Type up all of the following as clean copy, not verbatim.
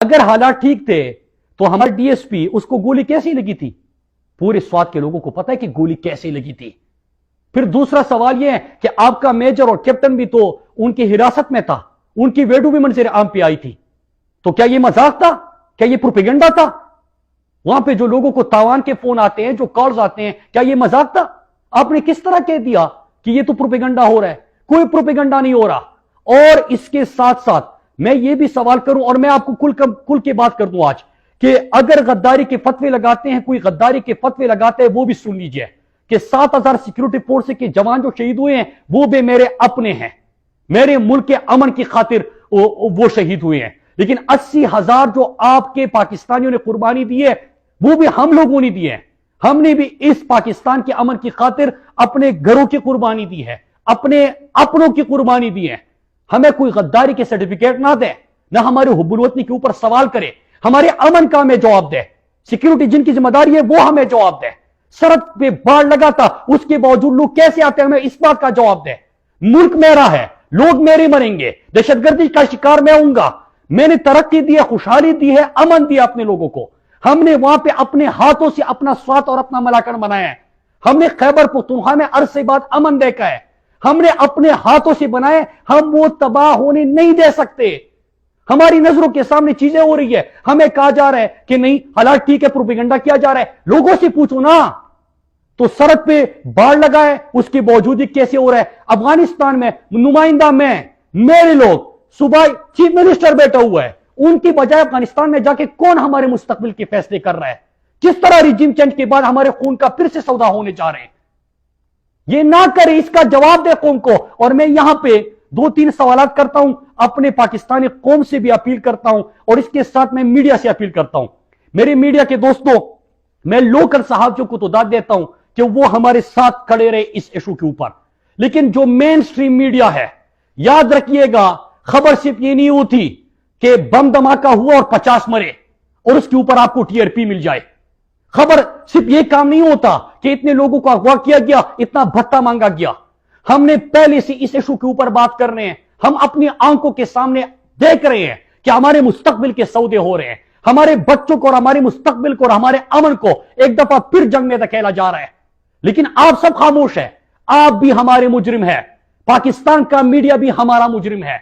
اگر حالات ٹھیک تھے تو ہمارے ڈی ایس پی اس کو گولی کیسی لگی تھی؟ پورے سوات کے لوگوں کو پتا ہے کہ گولی کیسے لگی تھی. پھر دوسرا سوال یہ ہے کہ آپ کا میجر اور کیپٹن بھی تو ان کی حراست میں تھا, ان کی ویڈیو بھی منظر عام پہ آئی تھی. تو کیا یہ مذاق تھا؟ کیا یہ پروپیگنڈا تھا؟ وہاں پہ جو لوگوں کو تاوان کے فون آتے ہیں, جو کالز آتے ہیں, کیا یہ مذاق تھا؟ آپ نے کس طرح کہہ دیا کہ یہ تو پروپیگنڈا ہو رہا ہے؟ کوئی پروپیگنڈا نہیں ہو رہا. اور اس کے ساتھ ساتھ میں یہ بھی سوال کروں, اور میں آپ کو کل کے بات کر دوں آج, کہ اگر غداری کے فتوے لگاتے ہیں, کوئی غداری کے فتوے لگاتے ہیں, وہ بھی سن لیجئے کہ 7,000 سیکیورٹی فورس کے جوان جو شہید ہوئے ہیں وہ بھی میرے اپنے ہیں, میرے ملک کے امن کی خاطر وہ شہید ہوئے ہیں. لیکن 80,000 جو آپ کے پاکستانیوں نے قربانی دی ہے وہ بھی ہم لوگوں نے دی ہے. ہم نے بھی اس پاکستان کے امن کی خاطر اپنے گھروں کی قربانی دی ہے, اپنے اپنوں کی قربانی دی ہے. ہمیں کوئی غداری کے سرٹیفکیٹ نہ دے, نہ ہمارے حب الوطنی کے اوپر سوال کرے, ہمارے امن کا ہمیں جواب دے. سیکیورٹی جن کی ذمہ داری ہے وہ ہمیں جواب دے. سڑک پہ باڑ لگاتا اس کے باوجود لوگ کیسے آتے ہیں, ہمیں اس بات کا جواب دے. ملک میرا ہے, لوگ میرے مریں گے, دہشت گردی کا شکار میں ہوں گا. میں نے ترقی دی ہے, خوشحالی دی ہے, امن دیا اپنے لوگوں کو. ہم نے وہاں پہ اپنے ہاتھوں سے اپنا سوات اور اپنا ملاکن بنایا ہے. ہم نے خیبر پختونخوا میں عرصے بعد امن دیکھا ہے, ہم نے اپنے ہاتھوں سے بنائے. ہم وہ تباہ ہونے نہیں دے سکتے. ہماری نظروں کے سامنے چیزیں ہو رہی ہے, ہمیں کہا جا رہا ہے کہ نہیں حالات ٹھیک ہے, پروپیگنڈا کیا جا رہا ہے. لوگوں سے پوچھو نا, تو سڑک پہ باڑ لگا ہے, اس کے باوجود کیسے ہو رہا ہے. افغانستان میں نمائندہ میں, میرے لوگ, صوبائی چیف منسٹر بیٹھا ہوا ہے, ان کی بجائے افغانستان میں جا کے کون ہمارے مستقبل کے فیصلے کر رہا ہے؟ کس طرح ریجیم چینج کے بعد ہمارے خون کا پھر سے سودا ہونے جا رہے ہیں؟ یہ نہ کرے, اس کا جواب دے قوم کو. اور میں یہاں پہ 2-3 سوالات کرتا ہوں, اپنے پاکستانی قوم سے بھی اپیل کرتا ہوں, اور اس کے ساتھ میں میڈیا سے اپیل کرتا ہوں. میرے میڈیا کے دوستوں, میں لوکل صحافیوں کو تو داد دیتا ہوں کہ وہ ہمارے ساتھ کھڑے رہے اس ایشو کے اوپر, لیکن جو مین سٹریم میڈیا ہے, یاد رکھیے گا, خبر صرف یہ نہیں ہوتی کہ بم دھماکہ ہوا اور 50 مرے اور اس کے اوپر آپ کو ٹی آر پی مل جائے. خبر صرف یہ کام نہیں ہوتا کہ اتنے لوگوں کو اغوا کیا گیا, اتنا بھتہ مانگا گیا. ہم نے پہلے سے اس ایشو کے اوپر بات کر رہے ہیں. ہم اپنی آنکھوں کے سامنے دیکھ رہے ہیں کہ ہمارے مستقبل کے سودے ہو رہے ہیں. ہمارے بچوں کو اور ہمارے مستقبل کو اور ہمارے امن کو ایک دفعہ پھر جنگ میں دھکیلا جا رہا ہے. لیکن آپ سب خاموش ہیں. آپ بھی ہمارے مجرم ہیں, پاکستان کا میڈیا بھی ہمارا مجرم ہے.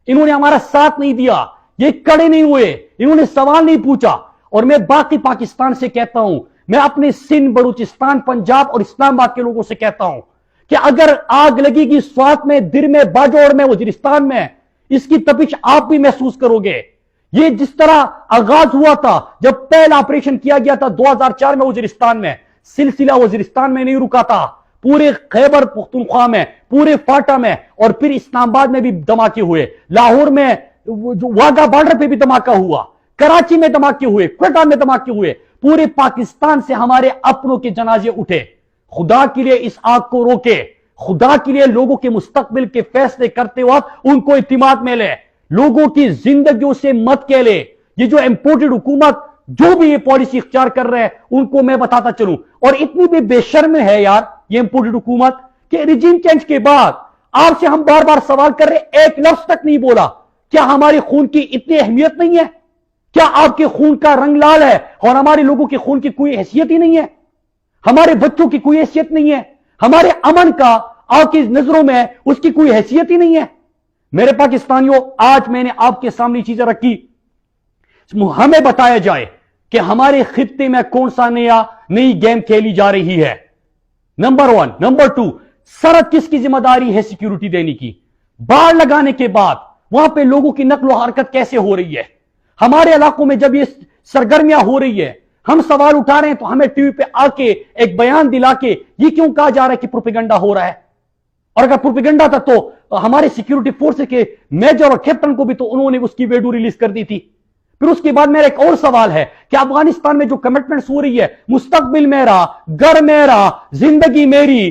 انہوں نے ہمارا ساتھ نہیں دیا, یہ کڑے نہیں ہوئے, انہوں نے سوال نہیں پوچھا. اور میں باقی پاکستان سے کہتا ہوں, میں اپنے سندھ, بلوچستان, پنجاب اور اسلام آباد کے لوگوں سے کہتا ہوں کہ اگر آگ لگے گی سوات میں, در میں, باجوڑ میں, وزیرستان میں, اس کی تپش آپ بھی محسوس کرو گے. یہ جس طرح آغاز ہوا تھا جب پہلا آپریشن کیا گیا تھا 2004 میں وزیرستان میں, سلسلہ وزیرستان میں نہیں رکا تھا, پورے خیبر پختونخوا میں, پورے فاٹا میں, اور پھر اسلام آباد میں بھی دھماکے ہوئے, لاہور میں واگا بارڈر پہ بھی دھماکہ ہوا, کراچی میں دھماکے ہوئے, کوئٹہ میں دھماکے ہوئے. پورے پاکستان سے ہمارے اپنوں کے جنازے اٹھے. خدا کے لیے اس آگ کو روکے, خدا کے لیے لوگوں کے مستقبل کے فیصلے کرتے وقت ان کو اعتماد میں لے, لوگوں کی زندگیوں سے مت کے لے. یہ جو امپورٹڈ حکومت جو بھی یہ پالیسی اختیار کر رہے ہیں ان کو میں بتاتا چلوں, اور اتنی بھی بے شرم ہے یار یہ امپورٹڈ حکومت کہ ریجیم چینج کے بعد آپ سے ہم بار بار سوال کر رہے, ایک لفظ تک نہیں بولا. کیا ہمارے خون کی اتنی اہمیت نہیں ہے؟ کیا آپ کے خون کا رنگ لال ہے اور ہمارے لوگوں کے خون کی کوئی حیثیت ہی نہیں ہے؟ ہمارے بچوں کی کوئی حیثیت نہیں ہے؟ ہمارے امن کا آپ کی نظروں میں اس کی کوئی حیثیت ہی نہیں ہے؟ میرے پاکستانیوں, آج میں نے آپ کے سامنے چیزیں رکھی, ہمیں بتایا جائے کہ ہمارے خطے میں کون سا نئی گیم کھیلی جا رہی ہے. نمبر 1. نمبر 2, سرحد کس کی ذمہ داری ہے سیکیورٹی دینے کی؟ باڑ لگانے کے بعد وہاں پہ لوگوں کی نقل و حرکت کیسے ہو رہی ہے؟ ہمارے علاقوں میں جب یہ سرگرمیاں ہو رہی ہے, ہم سوال اٹھا رہے ہیں تو ہمیں ٹی وی پہ آ کے ایک بیان دلا کے یہ کیوں کہا جا رہا ہے کہ پروپیگنڈا ہو رہا ہے؟ اور اگر پروپیگنڈا تھا تو ہمارے سیکیورٹی فورس کے میجر اور کیپٹن کو بھی تو انہوں نے اس کی ویڈیو ریلیز کر دی تھی. پھر اس کے بعد میرا ایک اور سوال ہے کہ افغانستان میں جو کمٹمنٹس ہو رہی ہے, مستقبل میرا, گھر میرا, زندگی میری,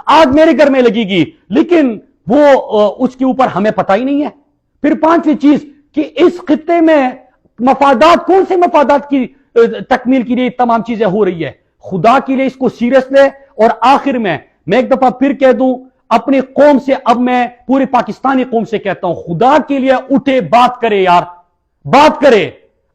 آگ میرے گھر میں لگے گی, لیکن وہ اس کے اوپر ہمیں پتہ ہی نہیں ہے. پھر 5ویں چیز کہ اس خطے میں مفادات, کون سے مفادات کی تکمیل کے لیے تمام چیزیں ہو رہی ہے؟ خدا کے لیے اس کو سیریس لے. اور آخر میں ایک دفعہ پھر کہہ دوں اپنی قوم سے, اب میں پورے پاکستانی قوم سے کہتا ہوں, خدا کے لیے اٹھے, بات کرے یار, بات کرے.